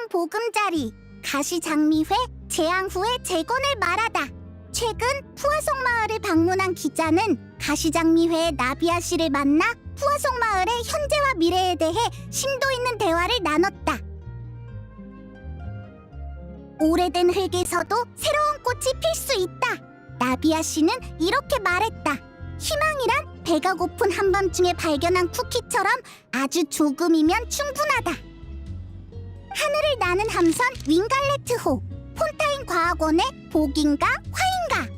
보금자리, 가시장미회 재앙 후의 재건을 말하다. 최근 푸아송 마을을 방문한 기자는 가시장미회의 나비아 씨를 만나 푸아송 마을의 현재와 미래에 대해 심도 있는 대화를 나눴다. 오래된 흙에서도 새로운 꽃이 필 수 있다. 나비아 씨는 이렇게 말했다. 희망이란 배가 고픈 한밤중에 발견한 쿠키처럼 아주 조금이면 충분하다. 하늘을 나는 함선 윙갈레트호, 폰타인 과학원의 복인가 화인가.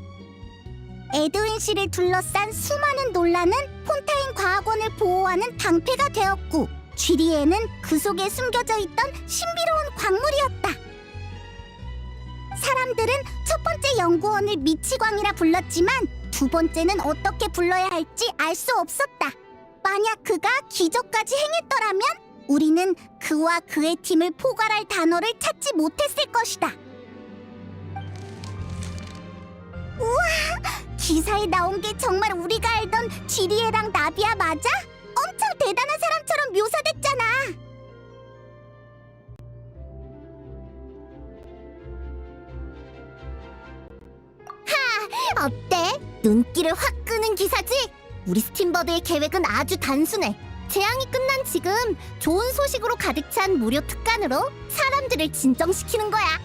에드윈 씨를 둘러싼 수많은 논란은 폰타인 과학원을 보호하는 방패가 되었고, 쥐리에는 그 속에 숨겨져 있던 신비로운 광물이었다. 사람들은 첫 번째 연구원을 미치광이라 불렀지만 두 번째는 어떻게 불러야 할지 알 수 없었다. 만약 그가 기적까지 행했더라면 우리는 그와 그의 팀을 포괄할 단어를 찾지 못했을 것이다. 우와! 기사에 나온 게 정말 우리가 알던 쥐리에랑 나비아 맞아? 엄청 대단한 사람처럼 묘사됐잖아. 하! 어때? 눈길을 확 끄는 기사지? 우리 스팀버드의 계획은 아주 단순해. 재앙이 끝난 지금 좋은 소식으로 가득 찬 무료 특간으로 사람들을 진정시키는 거야.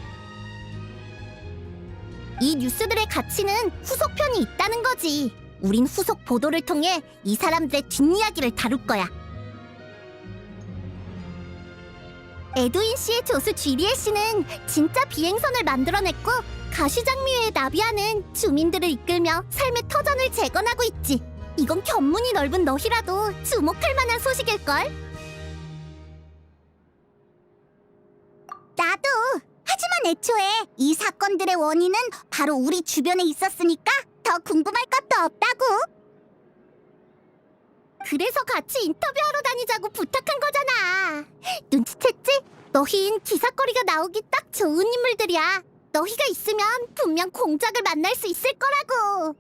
이 뉴스들의 가치는 후속편이 있다는 거지. 우린 후속 보도를 통해 이 사람들의 뒷이야기를 다룰 거야. 에드윈 씨의 조수 쥐리에 씨는 진짜 비행선을 만들어냈고, 가시장미회의 나비아는 주민들을 이끌며 삶의 터전을 재건하고 있지. 이건 견문이 넓은 너희라도 주목할 만한 소식일걸? 나도! 하지만 애초에 이 사건들의 원인은 바로 우리 주변에 있었으니까 더 궁금할 것도 없다고! 그래서 같이 인터뷰하러 다니자고 부탁한 거잖아! 눈치챘지? 너희는 기사거리가 나오기 딱 좋은 인물들이야. 너희가 있으면 분명 공작을 만날 수 있을 거라고!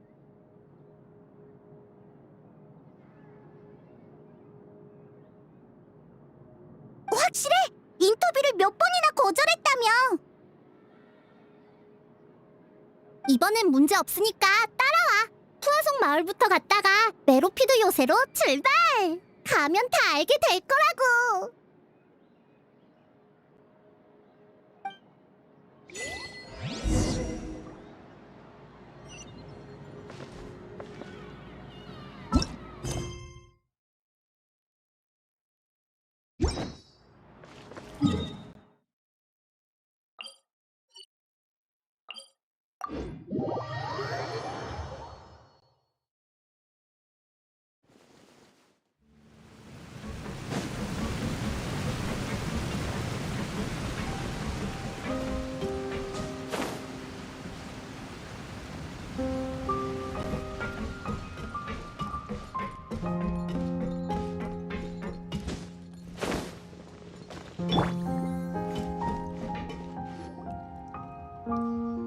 확실해! 인터뷰를 몇 번이나 거절했다며! 이번엔 문제 없으니까 따라와! 푸아송 마을부터 갔다가 메로피드 요새로 출발! 가면 다 알게 될 거라고!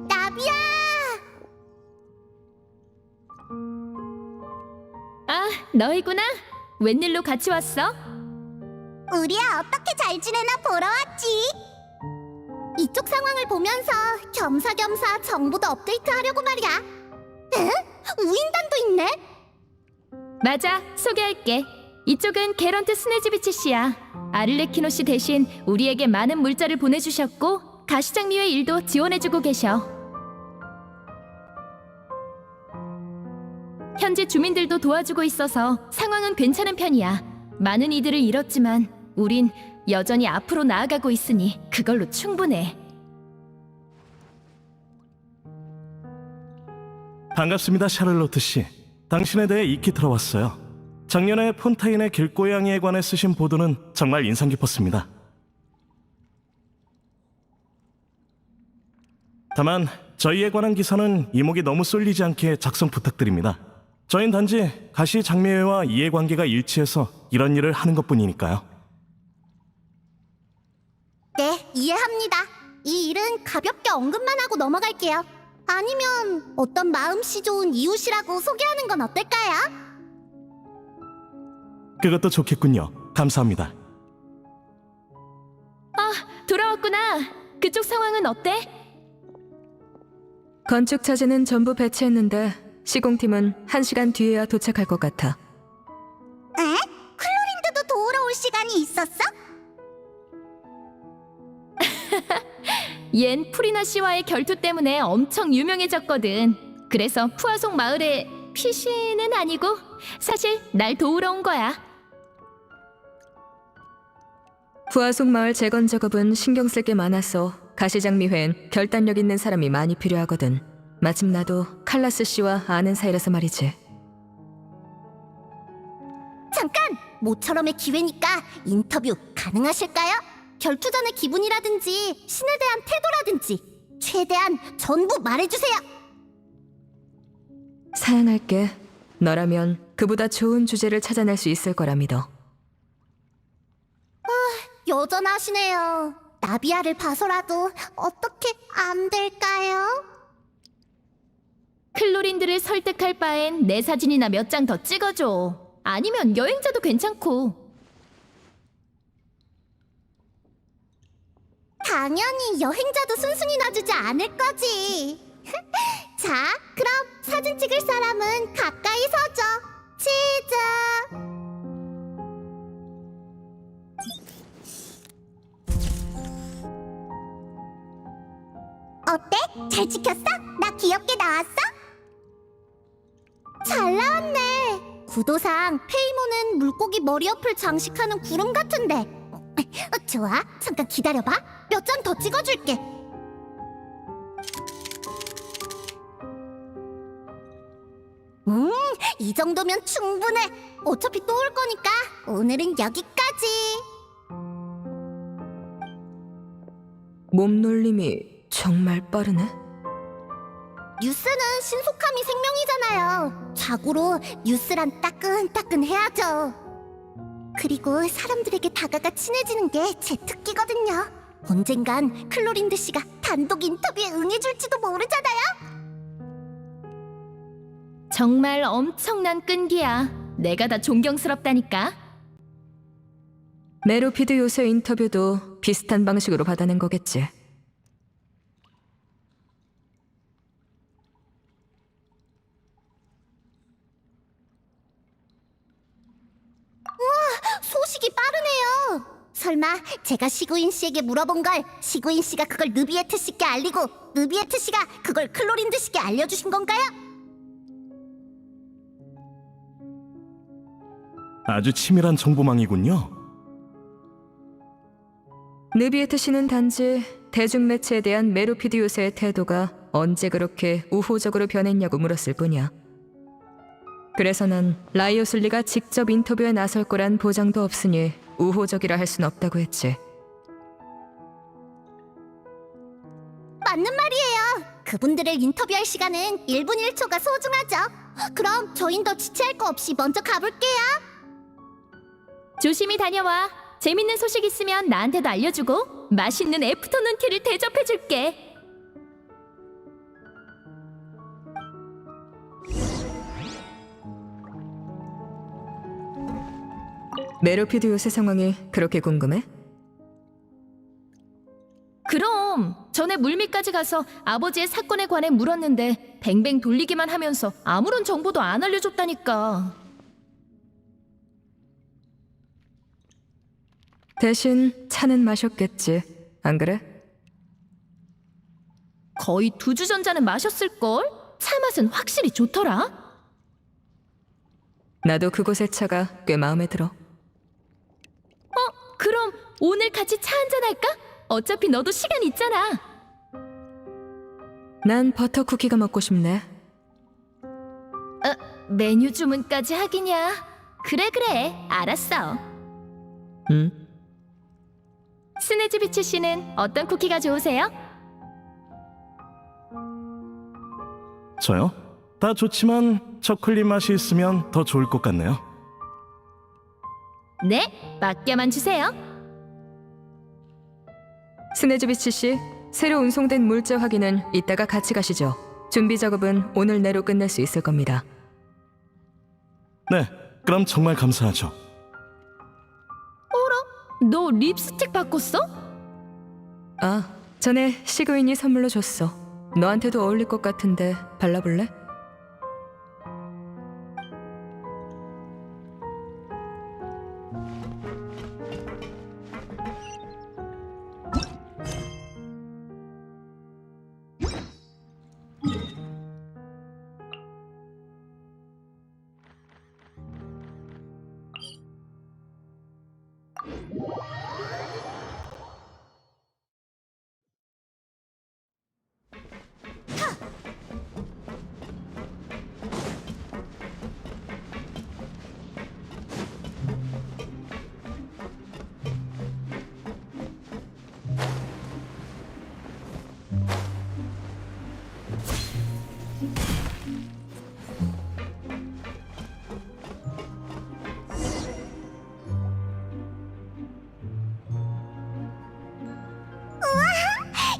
나비야! 아, 너희구나? 웬일로 같이 왔어? 우리야 어떻게 잘 지내나 보러 왔지. 이쪽 상황을 보면서 겸사겸사 정보도 업데이트하려고 말이야. 에? 우인단도 있네? 맞아, 소개할게. 이쪽은 게런트 스네즈비치 씨야. 아를레키노 씨 대신 우리에게 많은 물자를 보내주셨고 가시장미회 일도 지원해주고 계셔. 현재 주민들도 도와주고 있어서 상황은 괜찮은 편이야. 많은 이들을 잃었지만 우린 여전히 앞으로 나아가고 있으니 그걸로 충분해. 반갑습니다, 샤를로트 씨. 당신에 대해 익히 들어왔어요. 작년에 폰타인의 길고양이에 관해 쓰신 보도는 정말 인상 깊었습니다. 다만 저희에 관한 기사는 이목이 너무 쏠리지 않게 작성 부탁드립니다. 저희는 단지 가시장미회와 이해관계가 일치해서 이런 일을 하는 것뿐이니까요. 네, 이해합니다. 이 일은 가볍게 언급만 하고 넘어갈게요. 아니면 어떤 마음씨 좋은 이웃이라고 소개하는 건 어떨까요? 그것도 좋겠군요. 감사합니다. 돌아왔구나. 그렇구나. 그쪽 상황은 어때? 건축 차지는 전부 배치했는데 시공팀은 1시간 뒤에야 도착할 것 같아. 에? 클로린드도 도우러 올 시간이 있었어? 얜 프리나 씨와의 결투 때문에 엄청 유명해졌거든. 그래서 푸아송 마을에 피시는 아니고 사실 날 도우러 온 거야. 부하속 마을 재건 작업은 신경 쓸 게 많아서 가시장미회엔 결단력 있는 사람이 많이 필요하거든. 마침 나도 칼라스 씨와 아는 사이라서 말이지. 잠깐! 모처럼의 기회니까 인터뷰 가능하실까요? 결투 전의 기분이라든지 신에 대한 태도라든지 최대한 전부 말해주세요. 사양할게. 너라면 그보다 좋은 주제를 찾아낼 수 있을 거라 믿어. 여전하시네요. 나비아를 봐서라도 어떻게 안 될까요? 클로린드를 설득할 바엔 내 사진이나 몇 장 더 찍어줘. 아니면 여행자도 괜찮고. 당연히 여행자도 순순히 놔주지 않을 거지. 자, 그럼 사진 찍을 사람은 가까이 서줘. 치즈. 어때? 잘 찍혔어? 나 귀엽게 나왔어? 잘 나왔네. 구도상 페이모는 물고기 머리 옆을 장식하는 구름 같은데. 좋아, 잠깐 기다려봐. 몇 장 더 찍어줄게. 이 정도면 충분해. 어차피 또 올 거니까 오늘은 여기까지. 몸놀림이 정말 빠르네. 뉴스는 신속함이 생명이잖아요. 자고로 뉴스란 따끈따끈해야죠. 그리고 사람들에게 다가가 친해지는 게 제 특기거든요. 언젠간 클로린드 씨가 단독 인터뷰에 응해줄지도 모르잖아요. 정말 엄청난 끈기야. 내가 다 존경스럽다니까. 메로피드 요새 인터뷰도 비슷한 방식으로 받아낸 거겠지. 소식이 빠르네요. 설마 제가 시구인 씨에게 물어본 걸 시구인 씨가 그걸 느비에트 씨께 알리고 느비에트 씨가 그걸 클로린드 씨께 알려주신 건가요? 아주 치밀한 정보망이군요. 느비에트 씨는 단지 대중매체에 대한 메로피드 요새의 태도가 언제 그렇게 우호적으로 변했냐고 물었을 뿐이야. 그래서 난 라이오슬리가 직접 인터뷰에 나설 거란 보장도 없으니 우호적이라 할 순 없다고 했지. 맞는 말이에요. 그분들을 인터뷰할 시간은 1분 1초가 소중하죠. 그럼 저흰 더 지체할 거 없이 먼저 가볼게요. 조심히 다녀와. 재밌는 소식 있으면 나한테도 알려주고 맛있는 애프터눈 티를 대접해줄게. 메로피드 요새 상황이 그렇게 궁금해? 그럼 전에 물밑까지 가서 아버지의 사건에 관해 물었는데 뱅뱅 돌리기만 하면서 아무런 정보도 안 알려줬다니까. 대신 차는 마셨겠지, 안 그래? 거의 2주 전자는 마셨을걸? 차 맛은 확실히 좋더라. 나도 그곳의 차가 꽤 마음에 들어. 그럼 오늘 같이 차 한잔 할까? 어차피 너도 시간 있잖아. 난 버터 쿠키가 먹고 싶네. 메뉴 주문까지 하기냐? 그래, 알았어. 응? 스네즈비치 씨는 어떤 쿠키가 좋으세요? 저요? 다 좋지만 초콜릿 맛이 있으면 더 좋을 것 같네요. 네, 맡겨만 주세요. 스네즈비치 씨, 새로 운송된 물자 확인은 이따가 같이 가시죠. 준비 작업은 오늘 내로 끝낼 수 있을 겁니다. 네, 그럼 정말 감사하죠. 너 립스틱 바꿨어? 아, 전에 시그윈이 선물로 줬어. 너한테도 어울릴 것 같은데 발라볼래?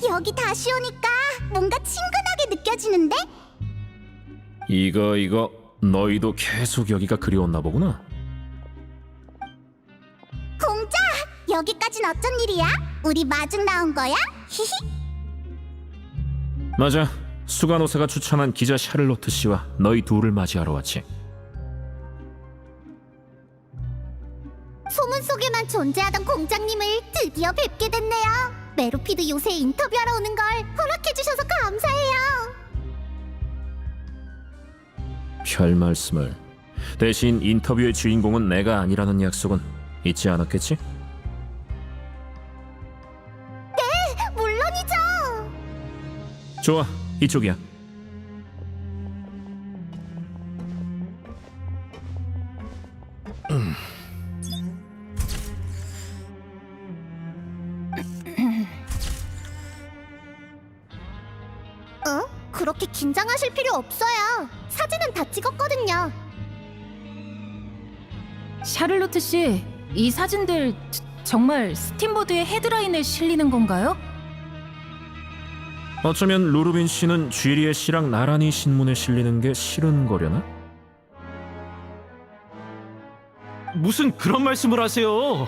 여기 다시 오니까 뭔가 친근하게 느껴지는데? 이거 너희도 계속 여기가 그리웠나 보구나. 공작! 여기까진 어쩐 일이야? 우리 마중 나온 거야? 히히. 맞아. 수간호사가 추천한 기자 샤를로트 씨와 너희 둘을 맞이하러 왔지. 소문 속에만 존재하던 공장님을 드디어 뵙게 됐네요. 메로피드 요새 인터뷰하러 오는 걸 허락해주셔서 감사해요. 별 말씀을. 대신 인터뷰의 주인공은 내가 아니라는 약속은 잊지 않았겠지? 물론이죠. 좋아, 이쪽이야. 그렇게 긴장하실 필요 없어요. 사진은 다 찍었거든요. 샤를로트 씨, 이 사진들 정말 스팀보드의 헤드라인에 실리는 건가요? 어쩌면 루르빈 씨는 쥐리에 씨랑 나란히 신문에 실리는 게 싫은 거려나? 무슨 그런 말씀을 하세요?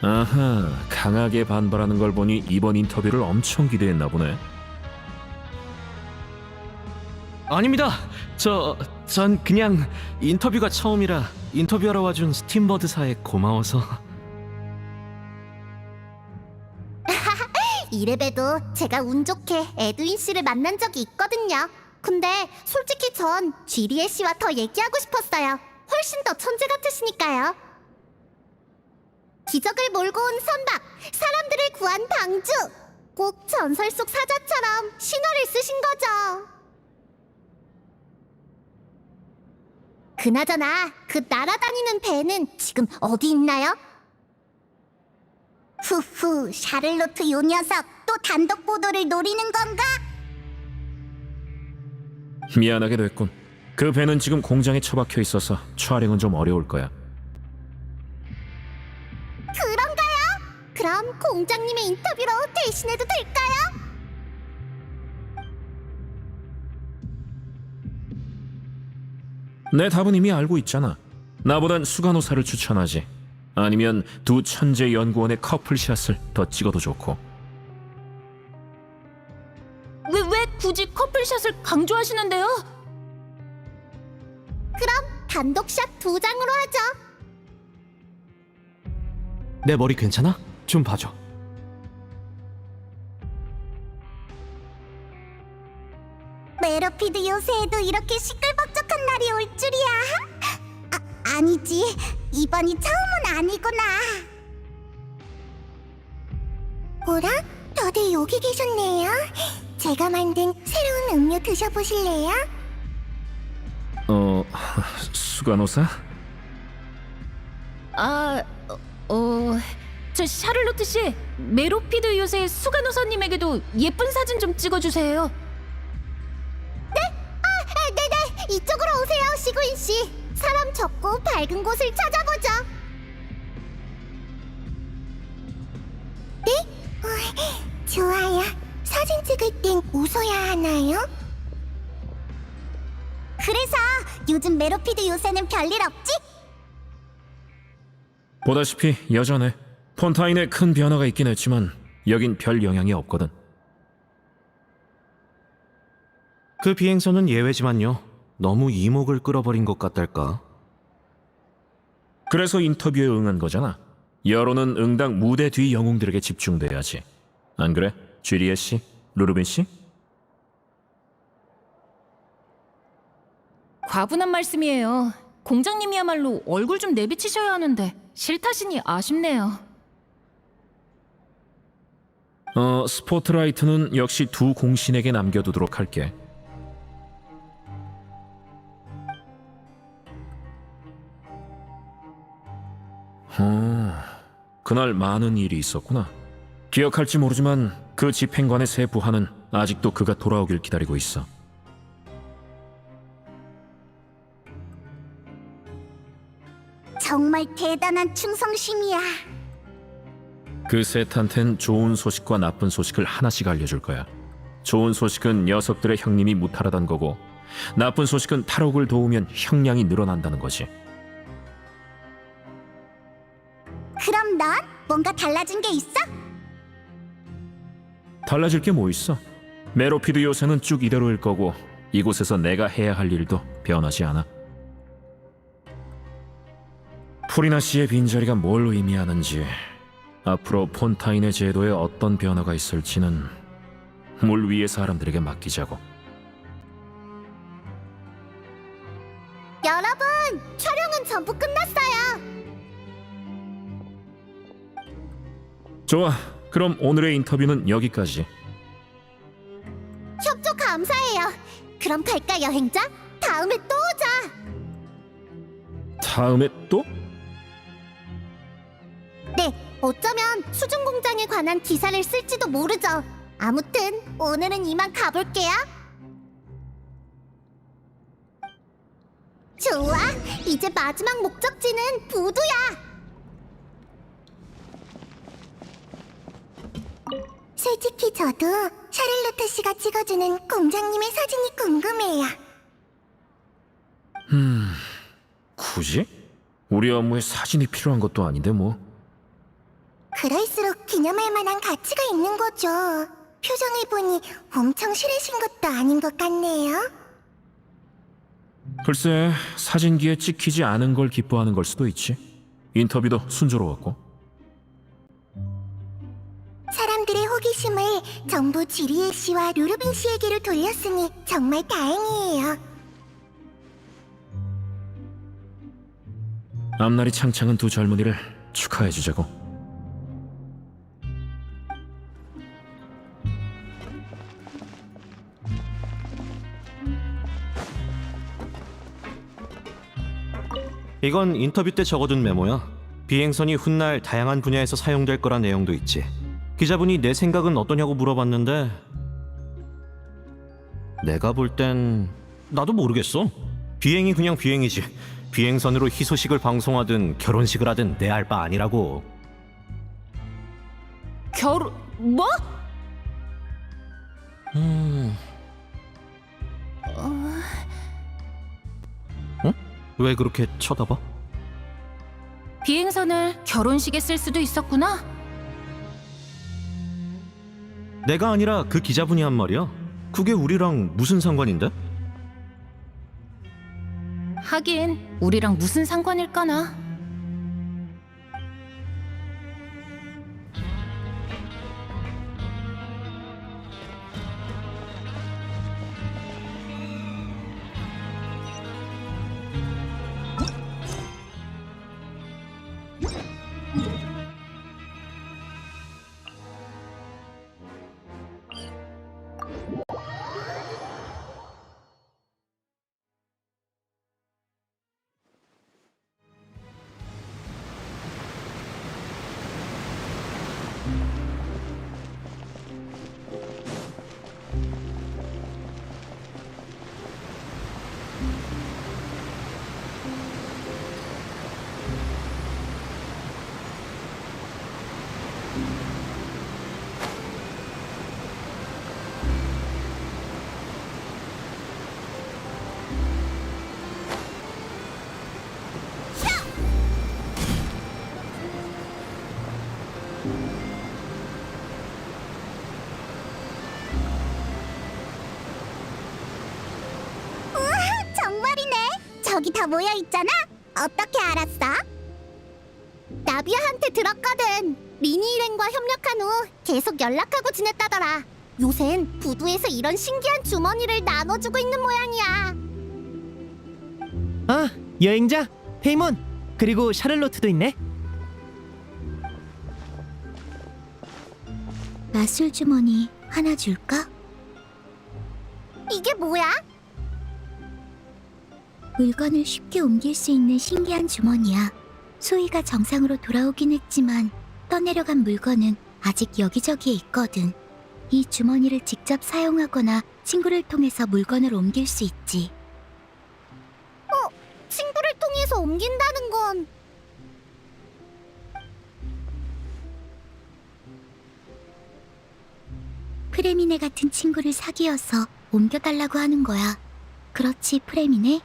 아하, 강하게 반발하는 걸 보니 이번 인터뷰를 엄청 기대했나 보네. 아닙니다. 전 그냥 인터뷰가 처음이라 인터뷰하러 와준 스팀버드사에 고마워서. 이래봬도 제가 운 좋게 에드윈 씨를 만난 적이 있거든요. 근데 솔직히 전 쥐리에 씨와 더 얘기하고 싶었어요. 훨씬 더 천재 같으시니까요. 기적을 몰고 온 선박, 사람들을 구한 방주. 꼭 전설 속 사자처럼 신화를 쓰신 거죠. 그나저나 그 날아다니는 배는 지금 어디 있나요? 후후, 샤를로트 요 녀석 또 단독 보도를 노리는 건가? 미안하게 됐군. 그 배는 지금 공장에 처박혀 있어서 촬영은 좀 어려울 거야. 그런가요? 그럼 공장님의 인터뷰로 대신해도 될까요? 내 답은 이미 알고 있잖아. 나보단 수간호사를 추천하지. 아니면 두 천재 연구원의 커플샷을 더 찍어도 좋고. 왜 굳이 커플샷을 강조하시는데요? 그럼 단독샷 2장으로 하죠. 내 머리 괜찮아? 좀 봐줘. 메로피드 요새에도 이렇게 시끌벅적한 날이 올 줄이야. 아니지, 이번이 처음은 아니구나. 뭐라? 다들 여기 계셨네요. 제가 만든 새로운 음료 드셔보실래요? 수간호사? 저 샤를로트 씨, 메로피드 요새 수간호사님에게도 예쁜 사진 좀 찍어주세요. 네네, 이쪽으로 오세요, 시그윈 씨. 사람 적고 밝은 곳을 찾아보죠. 네? 좋아요. 사진 찍을 땐 웃어야 하나요? 그래서 요즘 메로피드 요새는 별일 없지? 보다시피 여전해. 폰타인에 큰 변화가 있긴 했지만 여긴 별 영향이 없거든. 그 비행선은 예외지만요. 너무 이목을 끌어버린 것 같달까? 그래서 인터뷰에 응한 거잖아. 여론은 응당 무대 뒤 영웅들에게 집중돼야지. 안 그래? 주리에 씨? 루르빈 씨? 과분한 말씀이에요. 공장님이야말로 얼굴 좀 내비치셔야 하는데 싫다시니 아쉽네요. 스포트라이트는 역시 두 공신에게 남겨두도록 할게. 그날 많은 일이 있었구나. 기억할지 모르지만 그 집행관의 새 부하는 아직도 그가 돌아오길 기다리고 있어. 정말 대단한 충성심이야. 그 셋한텐 좋은 소식과 나쁜 소식을 하나씩 알려줄 거야. 좋은 소식은 녀석들의 형님이 무탈하단 거고, 나쁜 소식은 탈옥을 도우면 형량이 늘어난다는 거지. 그럼 넌 뭔가 달라진 게 있어? 달라질 게 뭐 있어? 메로피드 요새는 쭉 이대로일 거고, 이곳에서 내가 해야 할 일도 변하지 않아. 프리나 씨의 빈자리가 뭘 의미하는지, 앞으로 폰타인의 제도에 어떤 변화가 있을지는 물 위의 사람들에게 맡기자고. 여러분, 촬영은 전부 끝났어요. 좋아, 그럼 오늘의 인터뷰는 여기까지. 협조 감사해요. 그럼 갈까, 여행자? 다음에 또 오자. 다음에 또? 네, 어쩌면 수중 공장에 관한 기사를 쓸지도 모르죠. 아무튼 오늘은 이만 가볼게요. 좋아, 이제 마지막 목적지는 보두야. 솔직히 저도 샤를로트 씨가 찍어주는 공장님의 사진이 궁금해요. 굳이? 우리 업무에 사진이 필요한 것도 아닌데 뭐. 그럴수록 기념할 만한 가치가 있는 거죠. 표정을 보니 엄청 싫으신 것도 아닌 것 같네요. 글쎄, 사진기에 찍히지 않은 걸 기뻐하는 걸 수도 있지. 인터뷰도 순조로웠고. 사람들의 호기심을 전부 지리에 씨와 루르빈 씨에게로 돌렸으니 정말 다행이에요. 앞날이 창창한 두 젊은이를 축하해주자고. 이건 인터뷰 때 적어둔 메모야. 비행선이 훗날 다양한 분야에서 사용될 거란 내용도 있지. 기자분이 내 생각은 어떠냐고 물어봤는데 내가 볼 땐 나도 모르겠어. 비행이 그냥 비행이지. 비행선으로 희소식을 방송하든 결혼식을 하든 내 알 바 아니라고. 결혼... 뭐? 왜 그렇게 쳐다봐? 비행선을 결혼식에 쓸 수도 있었구나. 내가 아니라 그 기자분이 한 말이야. 그게 우리랑 무슨 상관인데? 하긴 우리랑 무슨 상관일까나. 저기 다 모여 있잖아. 어떻게 알았어? 나비아한테 들었거든. 미니 일행과 협력한 후 계속 연락하고 지냈다더라. 요샌 부두에서 이런 신기한 주머니를 나눠주고 있는 모양이야. 아, 여행자, 페이몬, 그리고 샤를로트도 있네. 마술 주머니 하나 줄까? 이게 뭐야? 물건을 쉽게 옮길 수 있는 신기한 주머니야. 소희가 정상으로 돌아오긴 했지만 떠내려간 물건은 아직 여기저기에 있거든. 이 주머니를 직접 사용하거나 친구를 통해서 물건을 옮길 수 있지. 친구를 통해서 옮긴다는 건 프레미네 같은 친구를 사귀어서 옮겨달라고 하는 거야. 그렇지, 프레미네?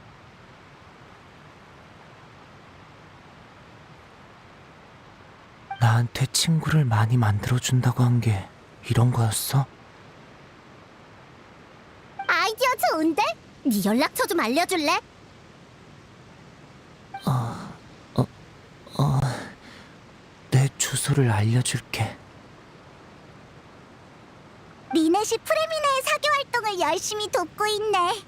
나한테 친구를 많이 만들어준다고 한 게 이런 거였어? 아이디어 좋은데? 네 연락처 좀 알려줄래? 내 주소를 알려줄게. 리넷이 프레미네의 사교 활동을 열심히 돕고 있네.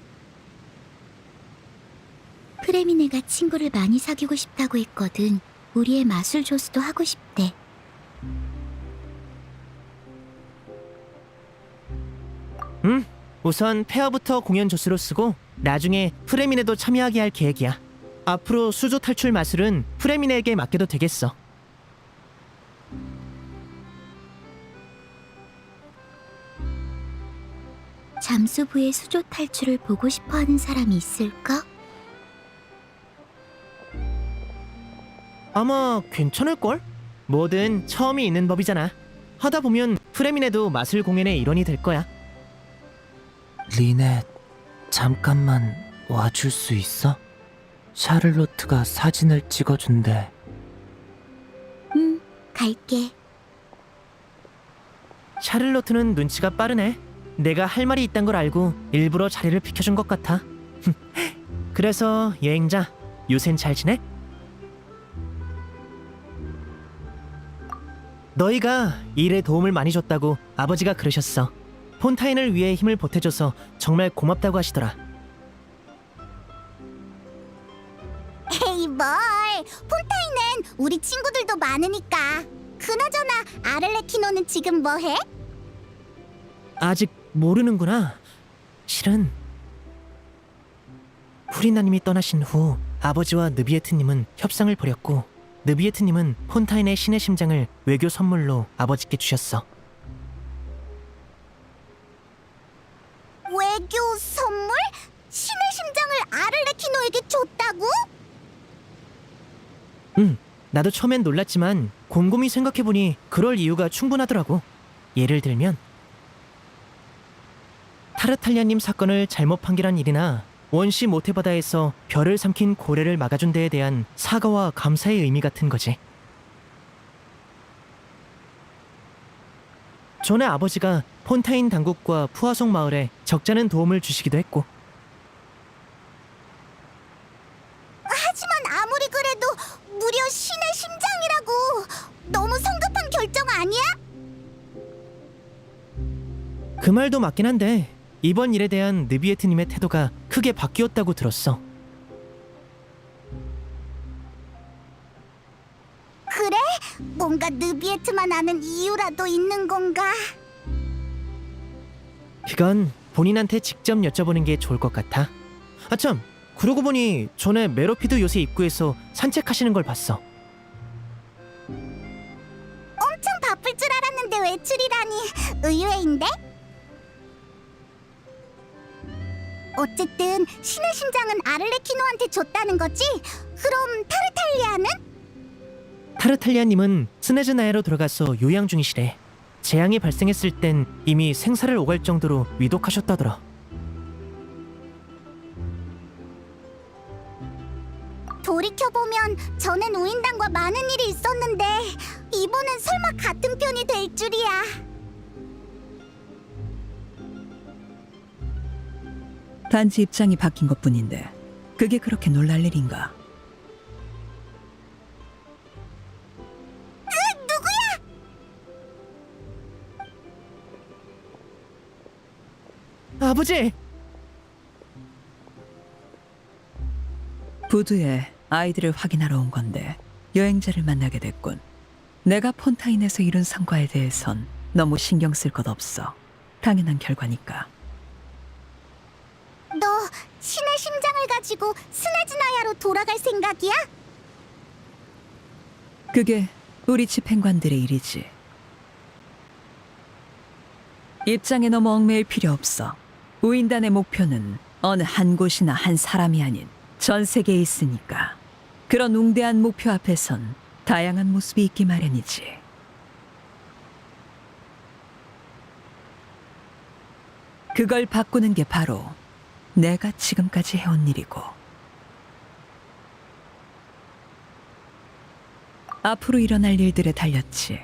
프레미네가 친구를 많이 사귀고 싶다고 했거든. 우리의 마술 조수도 하고 싶대. 우선 페어부터 공연 조수로 쓰고 나중에 프레미네도 참여하게 할 계획이야. 앞으로 수조 탈출 마술은 프레미네에게 맡겨도 되겠어. 잠수부의 수조 탈출을 보고 싶어하는 사람이 있을까? 아마 괜찮을걸? 뭐든 처음이 있는 법이잖아. 하다 보면 프레미네도 마술 공연의 일원이 될 거야. 리넷, 잠깐만 와줄 수 있어? 샤를로트가 사진을 찍어준대. 응, 갈게. 샤를로트는 눈치가 빠르네. 내가 할 말이 있단 걸 알고 일부러 자리를 비켜준 것 같아. 그래서 여행자, 요샌 잘 지내? 너희가 일에 도움을 많이 줬다고 아버지가 그러셨어. 폰타인을 위해 힘을 보태줘서 정말 고맙다고 하시더라. 에이 뭘, 폰타인은 우리 친구들도 많으니까. 그나저나 아를레키노는 지금 뭐해? 아직 모르는구나. 실은 후리나님이 떠나신 후 아버지와 느비에트님은 협상을 벌였고 느비에트님은 폰타인의 신의 심장을 외교 선물로 아버지께 주셨어. 외교 선물? 신의 심장을 아를레키노에게 줬다고? 나도 처음엔 놀랐지만 곰곰이 생각해보니 그럴 이유가 충분하더라고. 예를 들면 타르탈리아님 사건을 잘못 판결한 일이나 원시 모태바다에서 별을 삼킨 고래를 막아준 데에 대한 사과와 감사의 의미 같은 거지. 전에 아버지가 폰타인 당국과 푸아송 마을에 적잖은 도움을 주시기도 했고. 하지만 아무리 그래도 무려 신의 심장이라고. 너무 성급한 결정 아니야? 그 말도 맞긴 한데 이번 일에 대한 느비에트님의 태도가 크게 바뀌었다고 들었어. 그래? 뭔가 느비에트만 아는 이유라도 있는 건가? 그건 본인한테 직접 여쭤보는 게 좋을 것 같아. 아참, 그러고 보니 전에 메로피드 요새 입구에서 산책하시는 걸 봤어. 엄청 바쁠 줄 알았는데 외출이라니 의외인데? 어쨌든 신의 심장은 아를레키노한테 줬다는 거지? 그럼 타르탈리아는? 타르탈리아님은 스네즈나에로 들어가서 요양 중이시래. 재앙이 발생했을 땐 이미 생사를 오갈 정도로 위독하셨다더라. 돌이켜보면 전엔 우인단과 많은 일이 있었는데 이번엔 설마 같은 편이 될 줄이야. 단지 입장이 바뀐 것뿐인데 그게 그렇게 놀랄 일인가? 아버지! 부두에 아이들을 확인하러 온 건데 여행자를 만나게 됐군. 내가 폰타인에서 이룬 성과에 대해선 너무 신경 쓸 것 없어. 당연한 결과니까. 너 신의 심장을 가지고 스네즈나야로 돌아갈 생각이야? 그게 우리 집행관들의 일이지. 입장에 너무 얽매일 필요 없어. 우인단의 목표는 어느 한 곳이나 한 사람이 아닌 전 세계에 있으니까. 그런 웅대한 목표 앞에선 다양한 모습이 있기 마련이지. 그걸 바꾸는 게 바로 내가 지금까지 해온 일이고, 앞으로 일어날 일들에 달렸지.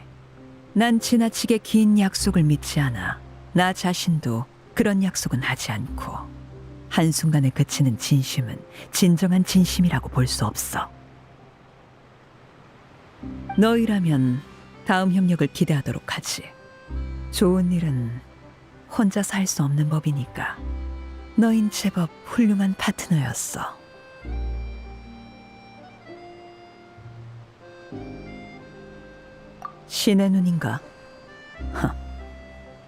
난 지나치게 긴 약속을 믿지 않아. 나 자신도 그런 약속은 하지 않고, 한순간에 그치는 진심은 진정한 진심이라고 볼 수 없어. 너희라면 다음 협력을 기대하도록 하지. 좋은 일은 혼자서 할 수 없는 법이니까. 너흰 제법 훌륭한 파트너였어. 신의 눈인가?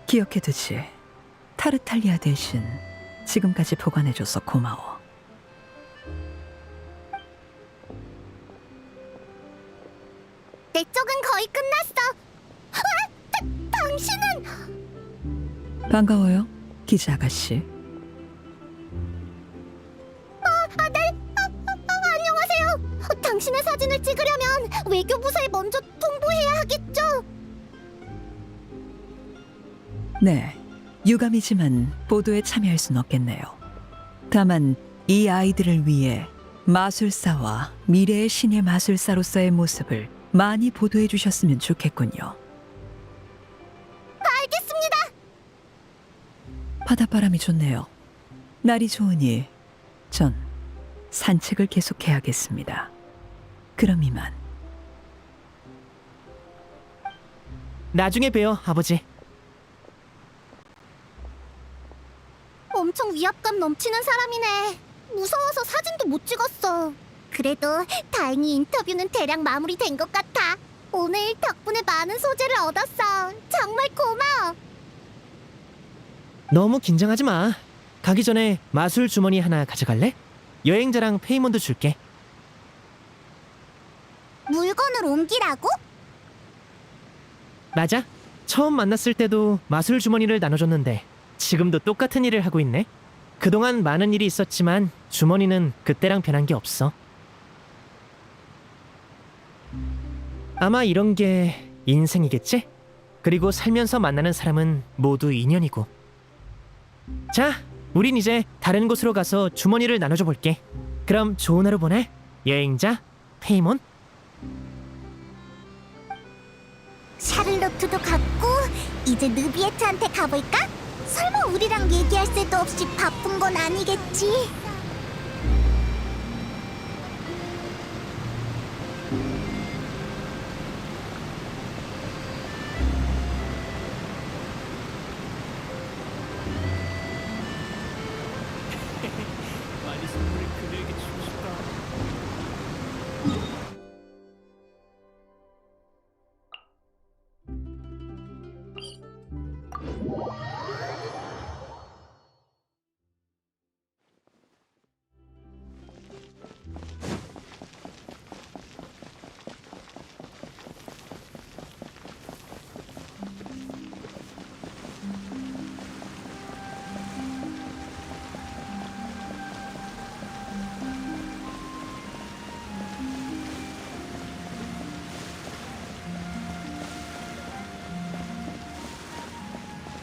기억해두지. 타르탈리아 대신 지금까지 보관해줘서 고마워. 내 쪽은 거의 끝났어. 당신은 반가워요, 기자 아가씨. 안녕하세요. 당신의 사진을 찍으려면 외교부서에 먼저 통보해야 하겠죠? 네, 유감이지만 보도에 참여할 순 없겠네요. 다만 이 아이들을 위해 마술사와 미래의 신의 마술사로서의 모습을 많이 보도해 주셨으면 좋겠군요. 알겠습니다. 바닷바람이 좋네요. 날이 좋으니 전 산책을 계속해야겠습니다. 그럼 이만. 나중에 봬요, 아버지. 엄청 위압감 넘치는 사람이네. 무서워서 사진도 못 찍었어. 그래도 다행히 인터뷰는 대략 마무리된 것 같아. 오늘 덕분에 많은 소재를 얻었어. 정말 고마워. 너무 긴장하지 마. 가기 전에 마술 주머니 하나 가져갈래? 여행자랑 페이몬도 줄게. 물건을 옮기라고? 맞아. 처음 만났을 때도 마술 주머니를 나눠줬는데 지금도 똑같은 일을 하고 있네. 그동안 많은 일이 있었지만 주머니는 그때랑 변한 게 없어. 아마 이런 게 인생이겠지? 그리고 살면서 만나는 사람은 모두 인연이고. 자, 우린 이제 다른 곳으로 가서 주머니를 나눠줘 볼게. 그럼 좋은 하루 보내, 여행자 페이몬. 샤를로트도 갔고 이제 느비에트한테 가볼까? 설마 우리랑 얘기할 새도 없이 바쁜 건 아니겠지? 빨리 선물을 그녀에게 주고 싶다.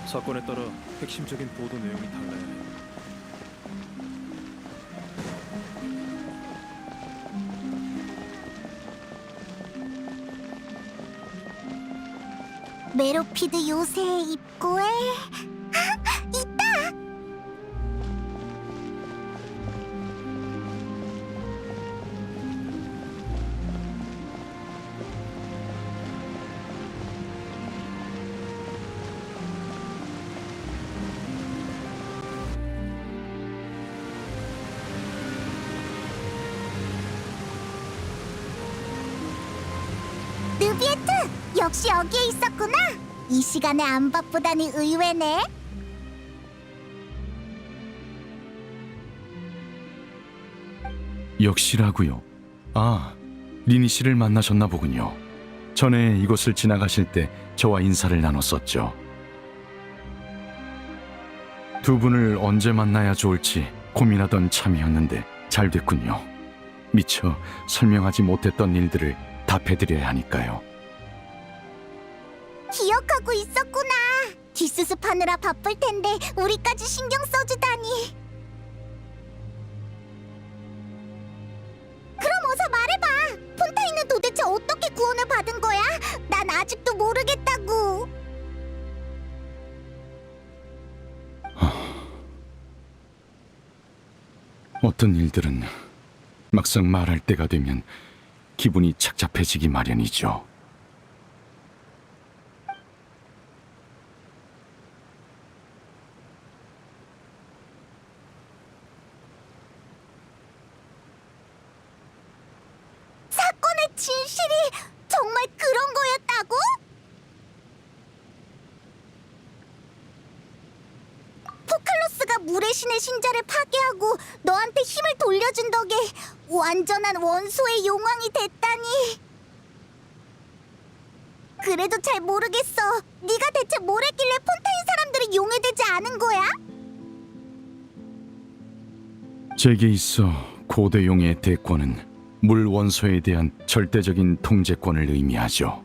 사건에 따라 핵심적인 보도 내용이 달라야 해. 메로피드 요새의 입구에 있다! 느비에트! 역시 여기에 있었구나! 이 시간에 안 바쁘다니 의외네. 역시라고요. 아, 리니 씨를 만나셨나 보군요. 전에 이곳을 지나가실 때 저와 인사를 나눴었죠. 두 분을 언제 만나야 좋을지 고민하던 참이었는데 잘 됐군요. 미처 설명하지 못했던 일들을 답해드려야 하니까요. 기억하고 있었구나. 뒷수습하느라 바쁠 텐데 우리까지 신경 써주다니. 그럼 어서 말해봐. 폰타인은 도대체 어떻게 구원을 받은 거야? 난 아직도 모르겠다고. 어떤 일들은 막상 말할 때가 되면 기분이 착잡해지기 마련이죠. 사건의 진실이 정말 그런 거였다고? 포칼로스가 물의 신의 신자를 파괴하고 너한테 힘을 돌려준 덕에 완전한 원소의 용왕이 됐다니. 그래도 잘 모르겠어. 네가 대체 뭘 했길래 폰타인 사람들이 용해되지 않은 거야? 제게 있어 고대용의 대권은 물 원소에 대한 절대적인 통제권을 의미하죠.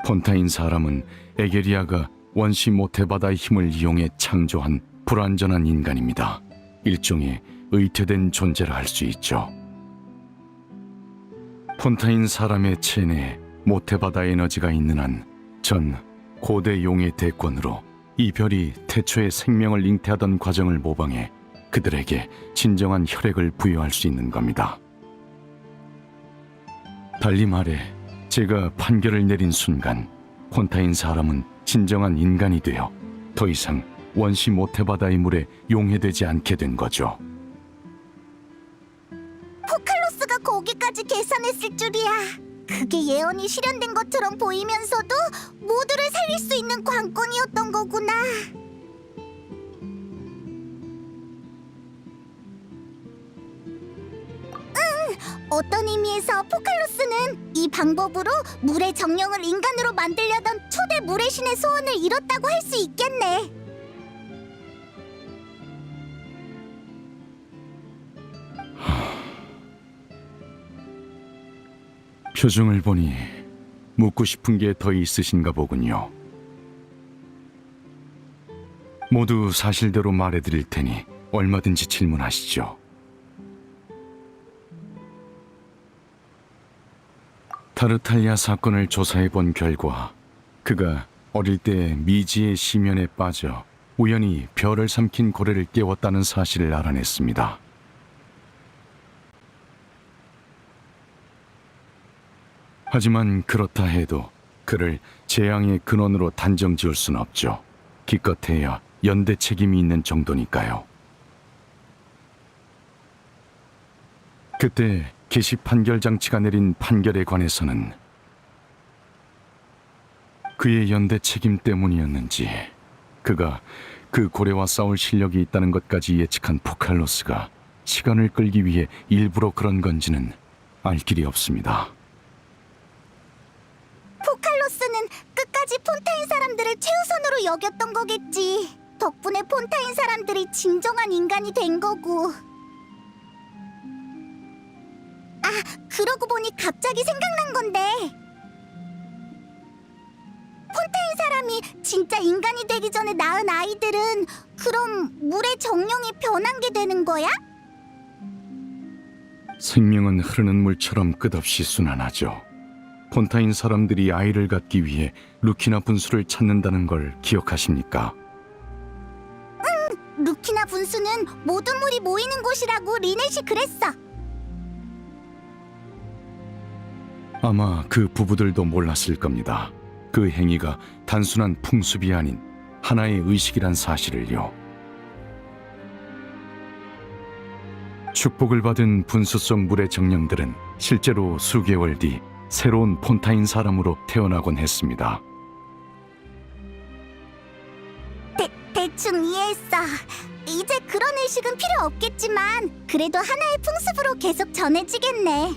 폰타인 사람은 에게리아가 원시 모태바다의 힘을 이용해 창조한 불완전한 인간입니다. 일종의 의퇴된 존재라 할 수 있죠. 폰타인 사람의 체내에 모태바다 에너지가 있는 한 전 고대 용의 대권으로 이 별이 태초에 생명을 잉태하던 과정을 모방해 그들에게 진정한 혈액을 부여할 수 있는 겁니다. 달리 말해 제가 판결을 내린 순간 폰타인 사람은 진정한 인간이 되어 더 이상 원시 모태바다의 물에 용해되지 않게 된 거죠. 포칼로스가 거기까지 계산했을 줄이야. 그게 예언이 실현된 것처럼 보이면서도 모두를 살릴 수 있는 관건이었던 거구나. 어떤 의미에서 포칼로스는 이 방법으로 물의 정령을 인간으로 만들려던 초대 물의 신의 소원을 이뤘다고 할 수 있겠네. 표정을 보니 묻고 싶은 게 더 있으신가 보군요. 모두 사실대로 말해드릴 테니 얼마든지 질문하시죠. 타르탈리아 사건을 조사해 본 결과 그가 어릴 때 미지의 심연에 빠져 우연히 별을 삼킨 고래를 깨웠다는 사실을 알아냈습니다. 하지만 그렇다 해도 그를 재앙의 근원으로 단정 지을 순 없죠. 기껏해야 연대 책임이 있는 정도니까요. 그때 개시 판결 장치가 내린 판결에 관해서는 그의 연대 책임 때문이었는지 그가 그 고래와 싸울 실력이 있다는 것까지 예측한 포칼로스가 시간을 끌기 위해 일부러 그런 건지는 알 길이 없습니다. 포칼로스는 끝까지 폰타인 사람들을 최우선으로 여겼던 거겠지. 덕분에 폰타인 사람들이 진정한 인간이 된 거고. 아, 그러고 보니 갑자기 생각난 건데. 폰타인 사람이 진짜 인간이 되기 전에 낳은 아이들은 그럼 물의 정령이 변한 게 되는 거야? 생명은 흐르는 물처럼 끝없이 순환하죠. 폰타인 사람들이 아이를 갖기 위해 루키나 분수를 찾는다는 걸 기억하십니까? 루키나 분수는 모든 물이 모이는 곳이라고 리넷이 그랬어. 아마 그 부부들도 몰랐을 겁니다. 그 행위가 단순한 풍습이 아닌 하나의 의식이란 사실을요. 축복을 받은 분수 속 물의 정령들은 실제로 수개월 뒤 새로운 폰타인 사람으로 태어나곤 했습니다. 대충 이해했어. 이제 그런 의식은 필요 없겠지만 그래도 하나의 풍습으로 계속 전해지겠네.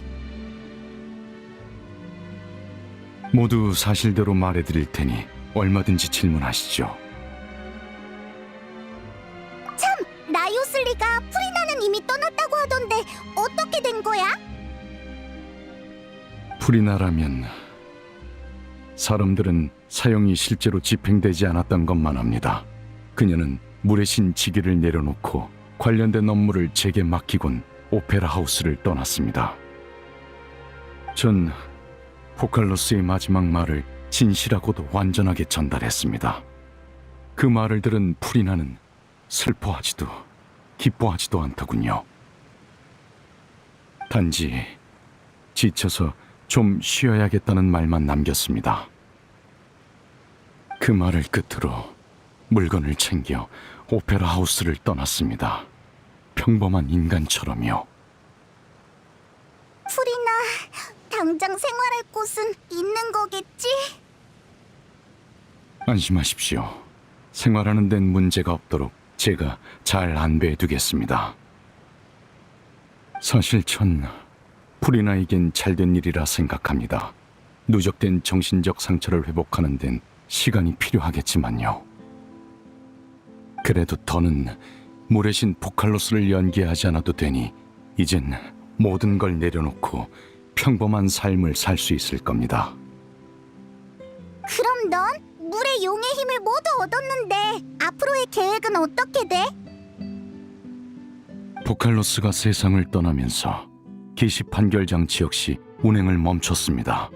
모두 사실대로 말해드릴 테니 얼마든지 질문하시죠. 라이오슬리가 프리나는 이미 떠났다고 하던데 어떻게 된 거야? 프리나라면 사람들은 사형이 실제로 집행되지 않았던 것만 합니다. 그녀는 물의 신 지기를 내려놓고 관련된 업무를 제게 맡기곤 오페라 하우스를 떠났습니다. 전 포칼로스의 마지막 말을 진실하고도 완전하게 전달했습니다. 그 말을 들은 프리나는 슬퍼하지도 기뻐하지도 않더군요. 단지 지쳐서 좀 쉬어야겠다는 말만 남겼습니다. 그 말을 끝으로 물건을 챙겨 오페라 하우스를 떠났습니다. 평범한 인간처럼요. 프리나, 당장 생활할 곳은 있는 거겠지? 안심하십시오. 생활하는 데는 문제가 없도록 제가 잘 안배해두겠습니다. 사실 전 프리나에겐 잘된 일이라 생각합니다. 누적된 정신적 상처를 회복하는 데는 시간이 필요하겠지만요. 그래도 더는 물의 신 포칼로스를 연기하지 않아도 되니 이젠 모든 걸 내려놓고 평범한 삶을 살 수 있을 겁니다. 그럼 넌 물의 용의 힘을 모두 얻었는데 앞으로의 계획은 어떻게 돼? 포칼로스가 세상을 떠나면서 계시 판결 장치 역시 운행을 멈췄습니다.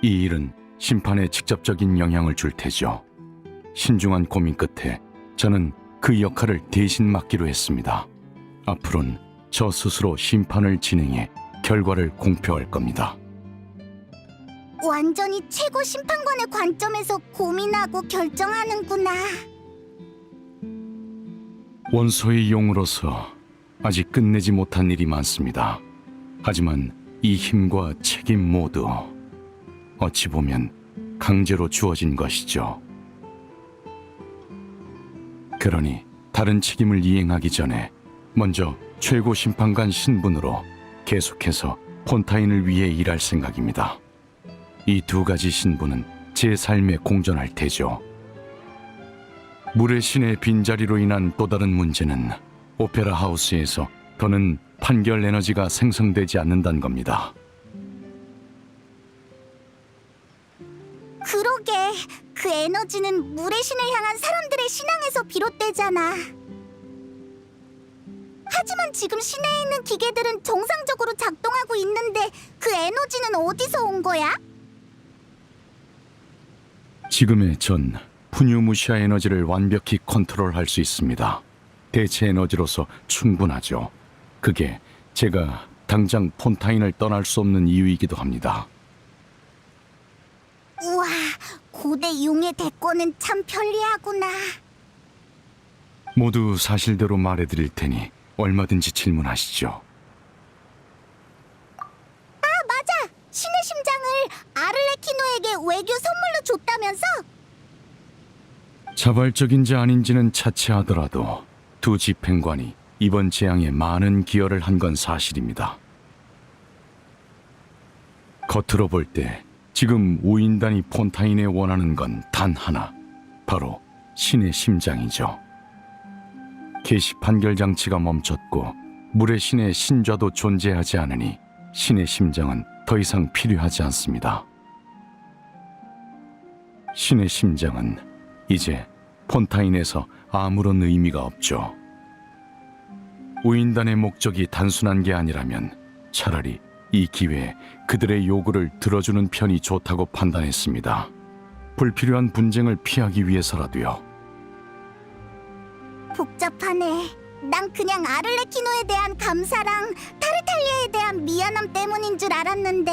이 일은 심판에 직접적인 영향을 줄 테죠. 신중한 고민 끝에 저는 그 역할을 대신 맡기로 했습니다. 앞으로는 저 스스로 심판을 진행해 결과를 공표할 겁니다. 완전히 최고 심판관의 관점에서 고민하고 결정하는구나. 원소의 용으로서 아직 끝내지 못한 일이 많습니다. 하지만 이 힘과 책임 모두 어찌 보면 강제로 주어진 것이죠. 그러니 다른 책임을 이행하기 전에 먼저 최고 심판관 신분으로 계속해서 폰타인을 위해 일할 생각입니다. 이 두 가지 신분은 제 삶에 공존할 테죠. 물의 신의 빈자리로 인한 또 다른 문제는 오페라 하우스에서 더는 판결 에너지가 생성되지 않는다는 겁니다. 그러게, 그 에너지는 물의 신을 향한 사람들의 신앙에서 비롯되잖아. 하지만 지금 시내에 있는 기계들은 정상적으로 작동하고 있는데 그 에너지는 어디서 온 거야? 지금의 전 푸뉴무시아 에너지를 완벽히 컨트롤할 수 있습니다. 대체 에너지로서 충분하죠. 그게 제가 당장 폰타인을 떠날 수 없는 이유이기도 합니다. 우와, 고대 용의 대권은 참 편리하구나. 모두 사실대로 말해드릴 테니 얼마든지 질문하시죠. 아, 맞아! 신의 심장을 아를레키노에게 외교 선물로 줬다면서? 자발적인지 아닌지는 차치하더라도 두 집행관이 이번 재앙에 많은 기여를 한 건 사실입니다. 겉으로 볼 때 지금 우인단이 폰타인에 원하는 건 단 하나, 바로 신의 심장이죠. 계시 판결 장치가 멈췄고 물의 신의 신좌도 존재하지 않으니 신의 심장은 더 이상 필요하지 않습니다. 신의 심장은 이제 폰타인에서 아무런 의미가 없죠. 우인단의 목적이 단순한 게 아니라면 차라리 이 기회에 그들의 요구를 들어주는 편이 좋다고 판단했습니다. 불필요한 분쟁을 피하기 위해서라도요. 복잡하네. 난 그냥 아를레키노에 대한 감사랑 타르탈리아에 대한 미안함 때문인 줄 알았는데.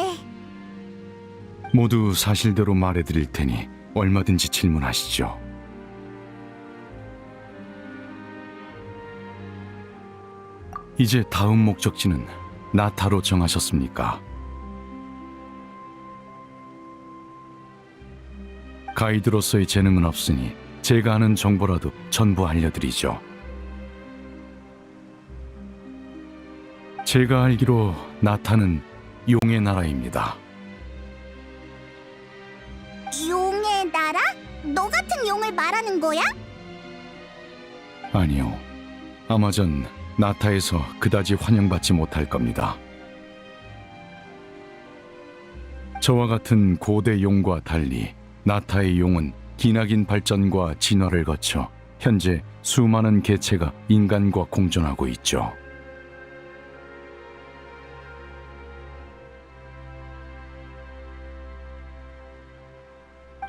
모두 사실대로 말해드릴 테니 얼마든지 질문하시죠. 이제 다음 목적지는 나타로 정하셨습니까? 가이드로서의 재능은 없으니 제가 아는 정보라도 전부 알려드리죠. 제가 알기로 나타는 용의 나라입니다. 용의 나라? 너 같은 용을 말하는 거야? 아니요. 아마 전 나타에서 그다지 환영받지 못할 겁니다. 저와 같은 고대 용과 달리 나타의 용은 기나긴 발전과 진화를 거쳐 현재 수많은 개체가 인간과 공존하고 있죠.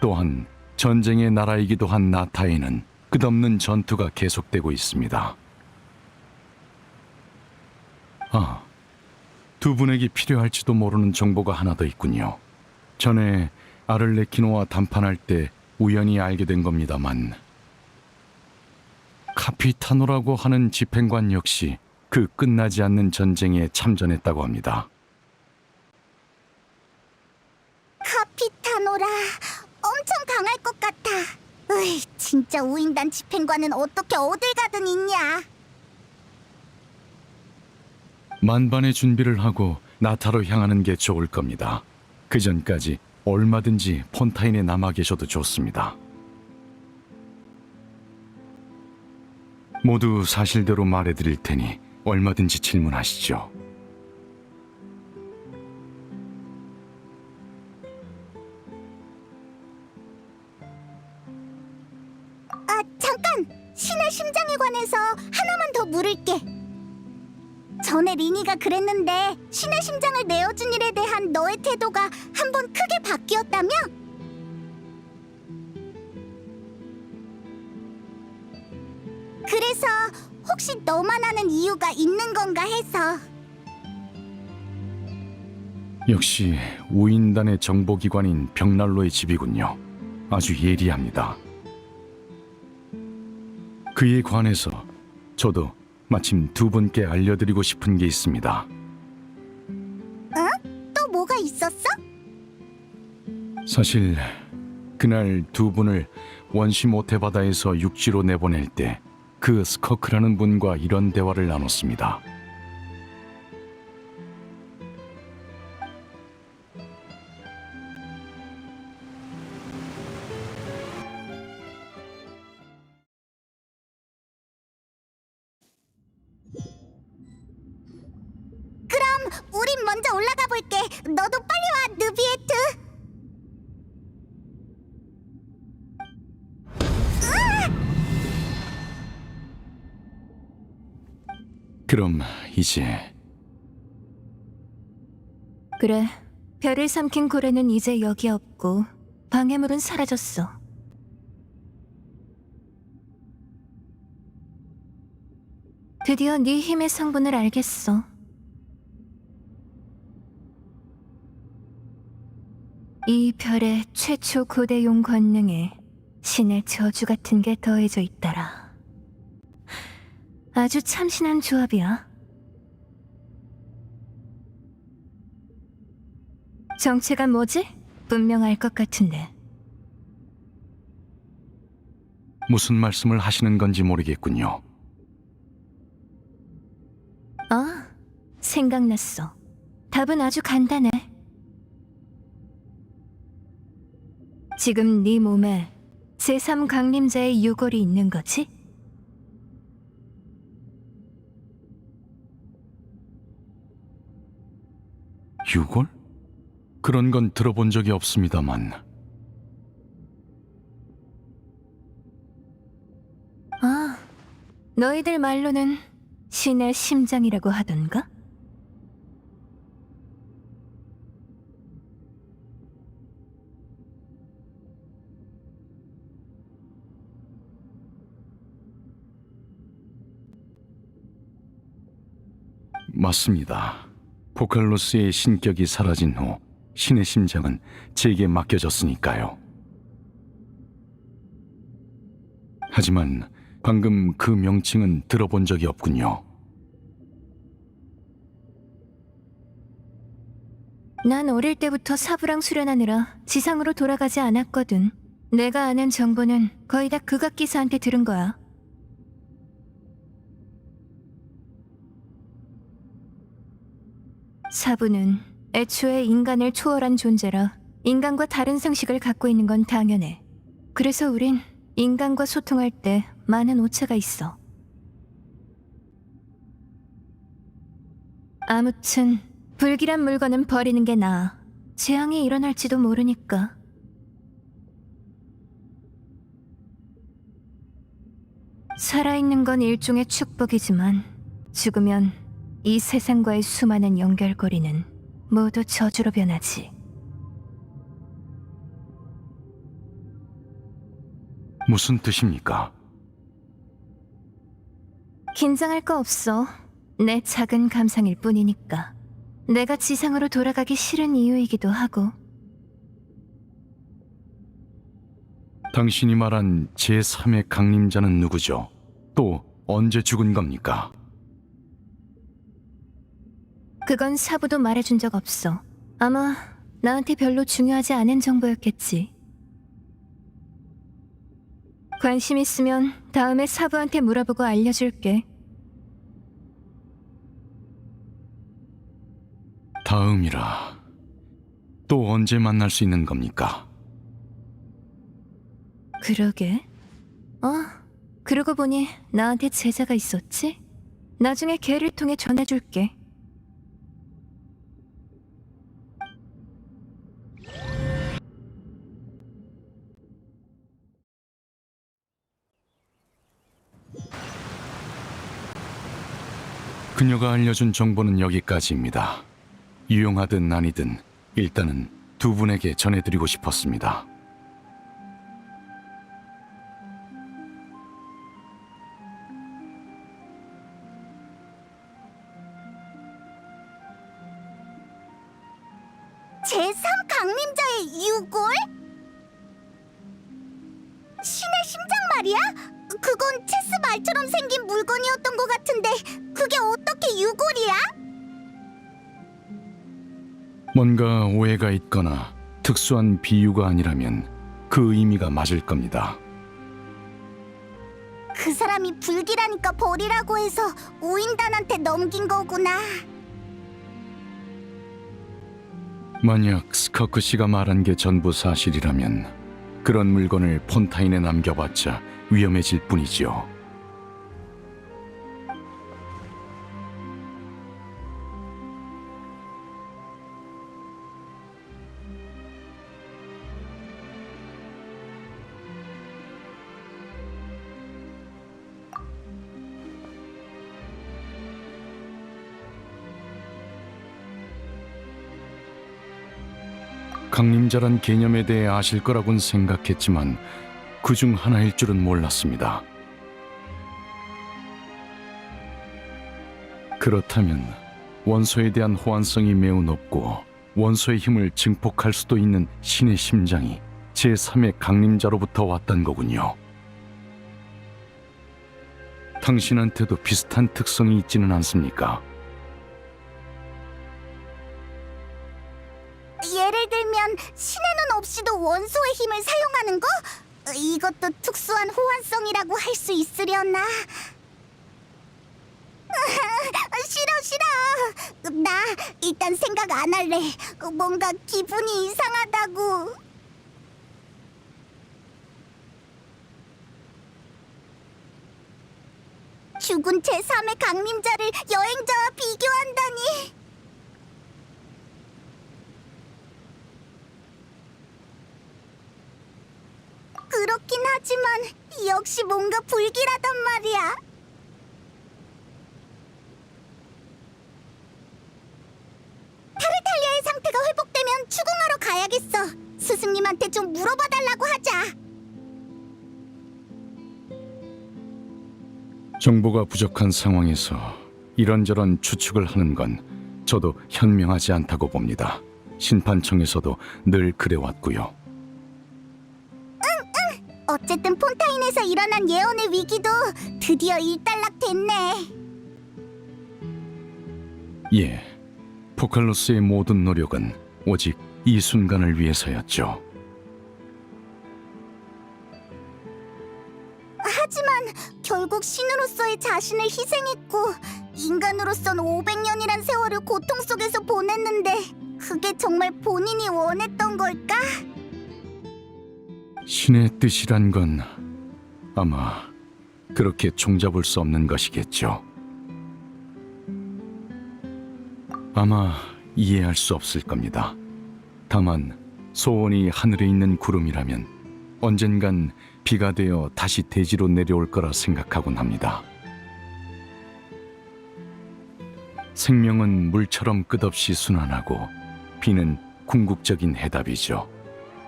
또한 전쟁의 나라이기도 한 나타에는 끝없는 전투가 계속되고 있습니다. 아, 두 분에게 필요할지도 모르는 정보가 하나 더 있군요. 전에 아를레키노와談판할 때 우연히 알게 된 겁니다만 카피타노라고 하는 집행관 역시 그 끝나지 않는 전쟁에 참전했다고 합니다. 카피타노라, 엄청 강할 것 같아. 으이, 진짜 우인단 집행관은 어떻게 어딜 가든 있냐? 만반의 준비를 하고 나타로 향하는 게 좋을 겁니다. 그 전까지 얼마든지 폰타인에 남아 계셔도 좋습니다. 모두 사실대로 말해드릴 테니 얼마든지 질문하시죠. 아, 잠깐! 신의 심장에 관해서 하나만 더 물을게. 전에 리니가 그랬는데 신의 심장을 내어준 일에 대한 너의 태도가 한번 크게 바뀌었다며? 그래서 혹시 너만 아는 이유가 있는 건가 해서. 역시 우인단의 정보기관인 벽난로의 집이군요. 아주 예리합니다. 그에 관해서 저도 마침 두 분께 알려드리고 싶은 게 있습니다. 또 뭐가 있었어? 사실 그날 두 분을 원시 모태 바다에서 육지로 내보낼 때 그 스커크라는 분과 이런 대화를 나눴습니다. 그럼 우린 먼저 올라가 볼게. 너도 빨리 와, 느비에트. 그럼 이제 그래, 별을 삼킨 고래는 이제 여기 없고 방해물은 사라졌어. 드디어 네 힘의 성분을 알겠어. 이 별의 최초 고대용 권능에 신의 저주 같은 게 더해져 있더라. 아주 참신한 조합이야. 정체가 뭐지? 분명 알 것 같은데. 무슨 말씀을 하시는 건지 모르겠군요. 아, 생각났어. 답은 아주 간단해. 지금 네 몸에 제3강림자의 유골이 있는 거지? 유골? 그런 건 들어본 적이 없습니다만. 아, 너희들 말로는 신의 심장이라고 하던가? 맞습니다. 포칼로스의 신격이 사라진 후 신의 심장은 제게 맡겨졌으니까요. 하지만 방금 그 명칭은 들어본 적이 없군요. 난 어릴 때부터 사부랑 수련하느라 지상으로 돌아가지 않았거든. 내가 아는 정보는 거의 다 극악기사한테 들은 거야. 사부는 애초에 인간을 초월한 존재라 인간과 다른 상식을 갖고 있는 건 당연해. 그래서 우린 인간과 소통할 때 많은 오차가 있어. 아무튼 불길한 물건은 버리는 게 나아. 재앙이 일어날지도 모르니까. 살아있는 건 일종의 축복이지만 죽으면 이 세상과의 수많은 연결고리는 모두 저주로 변하지. 무슨 뜻입니까? 긴장할 거 없어. 내 작은 감상일 뿐이니까. 내가 지상으로 돌아가기 싫은 이유이기도 하고. 당신이 말한 제3의 강림자는 누구죠? 또 언제 죽은 겁니까? 그건 사부도 말해준 적 없어. 아마 나한테 별로 중요하지 않은 정보였겠지. 관심 있으면 다음에 사부한테 물어보고 알려줄게. 다음이라. 또 언제 만날 수 있는 겁니까? 그러게. 그러고 보니 나한테 제자가 있었지? 나중에 걔를 통해 전해줄게. 그녀가 알려준 정보는 여기까지입니다. 유용하든 아니든 일단은 두 분에게 전해드리고 싶었습니다. 제3 강림자의 유골? 신의 심장 말이야? 그건 체스 말처럼 생긴 물건이었던 것 같은데 그게 어떻게 유골이야? 뭔가 오해가 있거나 특수한 비유가 아니라면 그 의미가 맞을 겁니다. 그 사람이 불길하니까 버리라고 해서 오인단한테 넘긴 거구나. 만약 스커크 씨가 말한 게 전부 사실이라면 그런 물건을 폰타인에 남겨봤자 위험해질 뿐이지요. 강림자란 개념에 대해 아실 거라곤 생각했지만 그중 하나일 줄은 몰랐습니다. 그렇다면 원소에 대한 호환성이 매우 높고 원소의 힘을 증폭할 수도 있는 신의 심장이 제3의 강림자로부터 왔단 거군요. 당신한테도 비슷한 특성이 있지는 않습니까? 예를 들면 신의 눈 없이도 원소의 힘을 사용하는 거? 이것도 특수한 호환성이라고 할 수 있으려나? 싫어. 나 일단 생각 안 할래. 뭔가 기분이 이상하다고. 죽은 제3의 강림자를 여행자와 비교한다니. 그렇긴 하지만 역시 뭔가 불길하단 말이야. 타르탈리아의 상태가 회복되면 추궁하러 가야겠어. 스승님한테 좀 물어봐달라고 하자. 정보가 부족한 상황에서 이런저런 추측을 하는 건 저도 현명하지 않다고 봅니다. 심판청에서도 늘 그래왔고요. 어쨌든 폰타인에서 일어난 예언의 위기도 드디어 일단락됐네. 예, 포칼로스의 모든 노력은 오직 이 순간을 위해서였죠. 결국 신으로서의 자신을 희생했고 인간으로선 500년이란 세월을 고통 속에서 보냈는데 그게 정말 본인이 원했던 걸까? 신의 뜻이란 건 아마 그렇게 종잡을 수 없는 것이겠죠. 아마 이해할 수 없을 겁니다. 다만 소원이 하늘에 있는 구름이라면 언젠간 비가 되어 다시 대지로 내려올 거라 생각하곤 합니다. 생명은 물처럼 끝없이 순환하고 비는 궁극적인 해답이죠.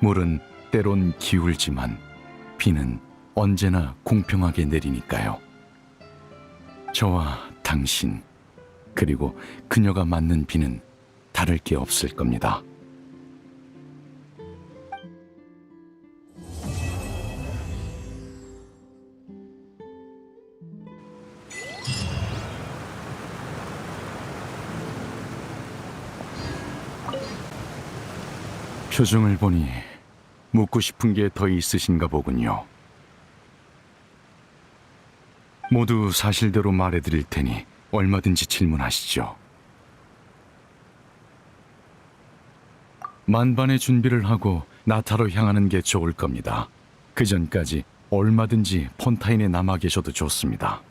물은 때론 기울지만 비는 언제나 공평하게 내리니까요. 저와 당신 그리고 그녀가 맞는 비는 다를 게 없을 겁니다. 표정을 보니 묻고 싶은 게 더 있으신가 보군요. 모두 사실대로 말해드릴 테니 얼마든지 질문하시죠. 만반의 준비를 하고 나타로 향하는 게 좋을 겁니다. 그 전까지 얼마든지 폰타인에 남아 계셔도 좋습니다.